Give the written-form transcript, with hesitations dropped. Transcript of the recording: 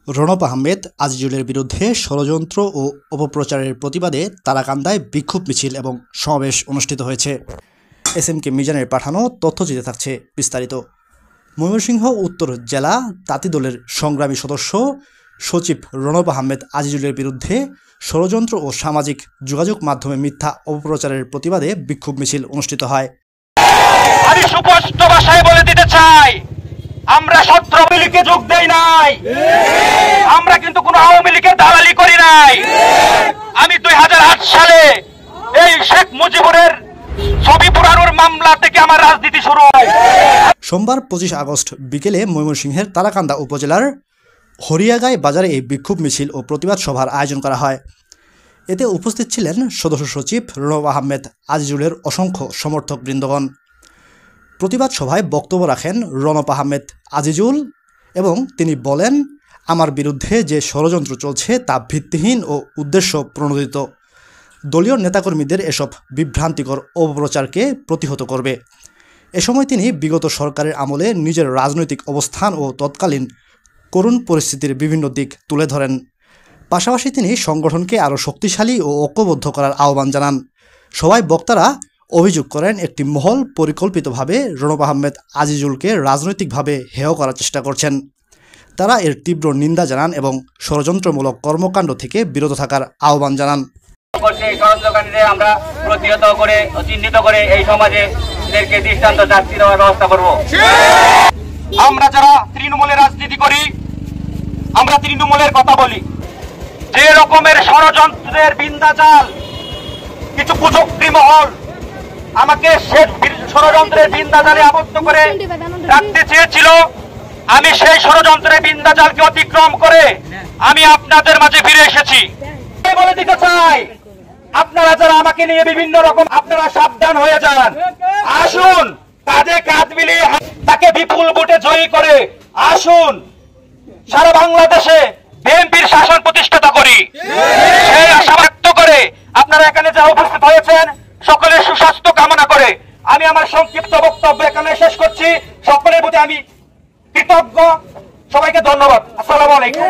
রণব আহমেদ আজিজুলের বিরুদ্ধে ষড়যন্ত্র ও অপপ্রচারের প্রতিবাদে তারাকান্দায় বিক্ষোভ মিছিল এবং সমাবেশ অনুষ্ঠিত হয়েছে। এসএমকে মিজানের পাঠানো তথ্যচিত্রে থাকছে বিস্তারিত। ময়মনসিংহ উত্তর জেলা তাঁতি দলের সংগ্রামী সদস্য সচিব রণব আহমেদ আজিজুলের বিরুদ্ধে ষড়যন্ত্র ও সামাজিক যোগাযোগ মাধ্যমে মিথ্যা অপপ্রচারের প্রতিবাদে বিক্ষোভ মিছিল অনুষ্ঠিত হয়। আমি স্পষ্ট ভাষায় বলে দিতে চাই, আমরা আওয়ামী লীগে যোগ দেই নাই, আমরা কিন্তু কোন আওয়ামী লীগের দালালি করি নাই। আমি 2008 সালে এই শেখ মুজিবুরের ছবি পুরানোর মামলা থেকে আমার রাজনীতি শুরু হয়। সোমবার 25 আগস্ট বিকেলে ময়মনসিংহের তারাকান্দা উপজেলার হরিয়াগাঁই বাজারে এই বিক্ষোভ মিছিল ও প্রতিবাদ সভার আয়োজন করা হয়। এতে উপস্থিত ছিলেন সদস্য সচিব রণব আহমেদ আজিজুলের অসংখ্য সমর্থক বৃন্দগণ। প্রতিবাদ সভায় বক্তব্য রাখেন রণব আহমেদ আজিজুল এবং তিনি বলেন, আমার বিরুদ্ধে যে ষড়যন্ত্র চলছে তা ভিত্তিহীন ও উদ্দেশ্য প্রণোদিত। দলীয় নেতাকর্মীদের এসব বিভ্রান্তিকর অপপ্রচারকে প্রতিহত করবে। এ সময় তিনি বিগত সরকারের আমলে নিজের রাজনৈতিক অবস্থান ও তৎকালীন করুণ পরিস্থিতির বিভিন্ন দিক তুলে ধরেন। পাশাপাশি তিনি সংগঠনকে আরও শক্তিশালী ও ঐক্যবদ্ধ করার আহ্বান জানান। সবাই বক্তারা অভিযোগ করেন একটি মহল পরিকল্পিতভাবে রণব আহমেদ আজিজুলকে রাজনৈতিকভাবে হেয় করার চেষ্টা করছেন। তারা এর তীব্র নিন্দা জানান এবং ষড়যন্ত্রমূলক কর্মকাণ্ড থেকে বিরত থাকার আহ্বান জানান। আমরা প্রতিহত করে চিহ্নিত করে এই সমাজে এদেরকে দৃষ্টান্ত শাস্তি দেওয়ার ব্যবস্থা করব। আমরা যারা তৃণমূলের রাজনীতি করি, আমরা তৃণমূলের কথা বলি। যে রকমের ষড়যন্ত্রের বিন্দাজাল কিছু কুচক্রী মহল আমাকে ষড়যন্ত্রের বিন্দাজালে আবদ্ধ করে রাখতে চেয়েছিল, আমি সেই ষড়যন্ত্রের বিন্দাজালকে অতিক্রম করে আমি আপনাদের মাঝে ফিরে এসেছি। বলে দিতে চাই, আপনারা যারা আমাকে নিয়ে বিভিন্ন রকম আপনারা সাবধান হয়ে যান। আসুন কাঁধে কাঁধ মিলিয়ে তাকে বিপুল ভোটে জয়ী করে আসুন সারা বাংলাদেশে বিএনপির শাসন প্রতিষ্ঠাতা করি। সেই আশা ব্যক্ত করে আপনারা এখানে যা উপস্থিত হয়েছেন সকলের সুস্বাস্থ্য কামনা করে আমি আমার সংক্ষিপ্ত বক্তব্য এখানে শেষ করছি। সকলের প্রতি আমি কৃতজ্ঞ। সবাইকে ধন্যবাদ। আসসালামু আলাইকুম।